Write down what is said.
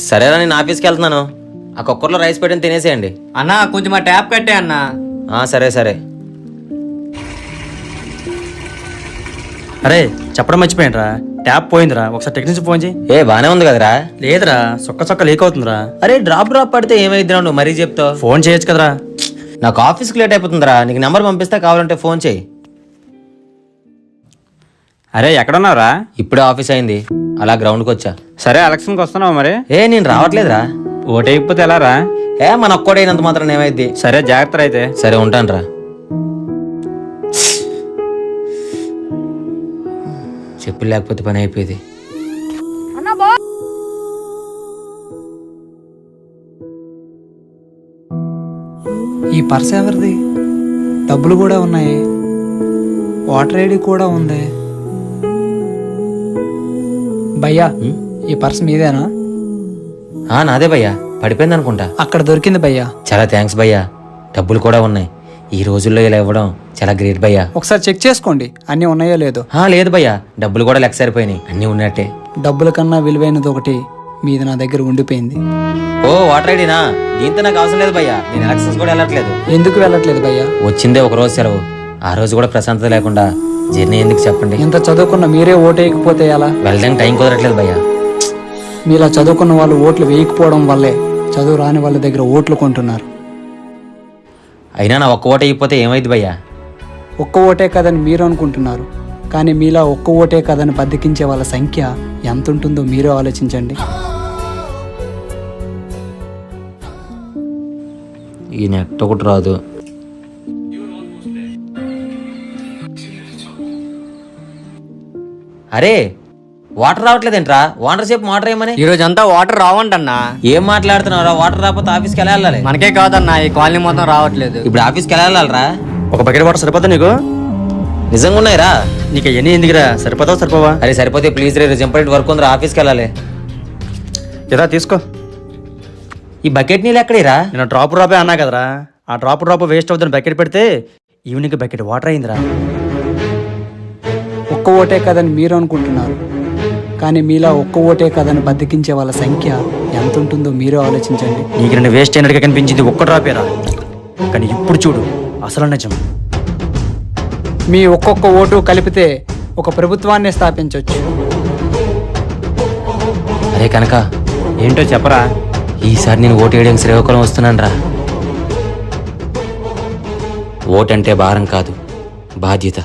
సరేరా, నేను ఆఫీస్కి వెళ్తున్నాను. ఆ కుక్కర్లో రైస్ పెట్టిన తినేసేయండి. అన్నా కొంచెం మా ట్యాప్ కట్టే అన్నా. సరే సరే. అరే చెప్పడం మర్చిపోయినరా, ట్యాప్ పోయిందిరా, ఒకసారి టెక్నీషియన్ ఫోన్ చేయి. బానే ఉంది కదరా? లేదురా, సొక్క లీక్ అవుతుందిరా. అరే డ్రాప్ పడితే ఏమైద్దిరా, నువ్వు మరీ చెప్తావు. ఫోన్ చేయొచ్చు కదరా. నాకు ఆఫీస్కి లేట్ అయిపోతుందిరా. నీకు నెంబర్ పంపిస్తా, కావాలంటే ఫోన్ చేయి. అరే ఎక్కడున్నావురా? ఇప్పుడే ఆఫీస్ అయింది, అలా గ్రౌండ్కి వచ్చా. సరే ఎలక్షన్కి వస్తున్నావు మరి? నేను రావట్లేదురా. ఓటైపోతే ఎలా రా? మన ఒక్కడైనంత మాత్రం ఏమైద్ది. సరే జాగ్రత్త అయితే. సరే ఉంటాను రా. చెప్పు లేకపోతే పని అయిపోయింది. ఈ పర్స్ ఎవరిది? డబ్బులు కూడా ఉన్నాయి, వాటర్ ఐడి కూడా ఉంది. భయ్యా ఈ పర్స్ మీదేనా? నాదే భయ్యా, పడిపోయింది అనుకుంటా. అక్కడ దొరికింది భయ్యా. చాలా థ్యాంక్స్ భయ్యా. డబ్బులు కూడా ఉన్నాయి. ఈ రోజుల్లో ఇలా ఇవ్వడం చాలా గ్రేట్ భయ్యా. ఒకసారి చెక్ చేసుకోండి అన్నీ ఉన్నాయో లేదో. లేదు భయ్యా, డబ్బులు కూడా లెక్క సరిపోయినాయి, అన్నీ ఉన్నట్టే. డబ్బుల కన్నా విలువైనది ఒకటి మీది నా దగ్గర ఉండిపోయింది. వాటర్ ఐడినా? దీంతో నాకు అవసరం లేదు భయ్యా, నేను ఎలక్షన్స్ కూడా వెళ్ళట్లేదు. ఎందుకు వెళ్ళట్లేదు భయ్యా? వచ్చిందే ఒక రోజు సెలవు, ఆ రోజు కూడా ప్రశాంతత లేకుండా జర్నీ ఎందుకు చెప్పండి. ఇంత చదువుకున్న మీరే ఓటు వేయకపోతే ఎలా? వెళ్ళడానికి టైం కుదరట్లేదు భయ్యా. మీలా చదువుకున్న వాళ్ళు ఓట్లు వేయకపోవడం వల్లే చదువు రాని వాళ్ళ దగ్గర ఓట్లు కొంటున్నారు. అయినా నా ఒక్క ఓటు అయిపోతే ఏమైంది భయ్యా? ఒక్క ఓటే కదని మీరు అనుకుంటున్నారు, కానీ మీలా ఒక్క ఓటే కదని బద్దకించే వాళ్ళ సంఖ్య ఎంత ఉంటుందో మీరే ఆలోచించండి. ఈ నెట్ ఒకటి రాదు. అరే వాటర్ రావట్లేదేంట్రా? వాటర్ సేపు వాటర్ ఏమని? ఈ రోజు అంతా వాటర్ రావంటన్నా. ఏం మాట్లాడుతున్నారా? వాటర్ రాకపోతే ఆఫీస్కి ఎలా వెళ్ళాలి? మనకే కాదన్నా, ఈ కాలనీ మొత్తం రావట్లేదు. ఇప్పుడు ఆఫీస్కి ఎలా వెళ్ళాలరా? ఒక బకెట్ వాటర్ సరిపోతా నీకు? నిజంగా ఉన్నాయిరా? నీకు ఎన్ని ఎందుకురా, సరిపోతావు సరిపోవా? అరే సరిపోతే ప్లీజ్ రే, ఇంపార్టెంట్ వర్క్ ఉందిరా, ఆఫీస్కి వెళ్ళాలి. ఇదా తీసుకో. ఈ బకెట్ నీళ్ళు ఎక్కడేరా? నేను డ్రాప్ అన్నా కదరా, ఆ డ్రాప్ వేస్ట్ అవుతుంది. బకెట్ పెడితే ఈవినింగ్ బకెట్ వాటర్ అయిందిరా. ఒక్క ఓటే కదని మీరు అనుకుంటున్నారు, కానీ మీలా ఒక్క ఓటే కదని బద్దకించే వాళ్ళ సంఖ్య ఎంత ఉంటుందో మీరే ఆలోచించండి. నీకు రెండు వేస్ట్ అయినట్టుగా కనిపించింది ఒక్క డ్రాపేరా, కానీ ఇప్పుడు చూడు అసలు నిజం. మీ ఒక్కొక్క ఓటు కలిపితే ఒక ప్రభుత్వాన్ని స్థాపించవచ్చు. అరే కనుక ఏంటో చెప్పరా? ఈసారి నేను ఓటు వేయడానికి శ్రీకాకుళం వస్తున్నాను రా. ఓటంటే భారం కాదు, బాధ్యత.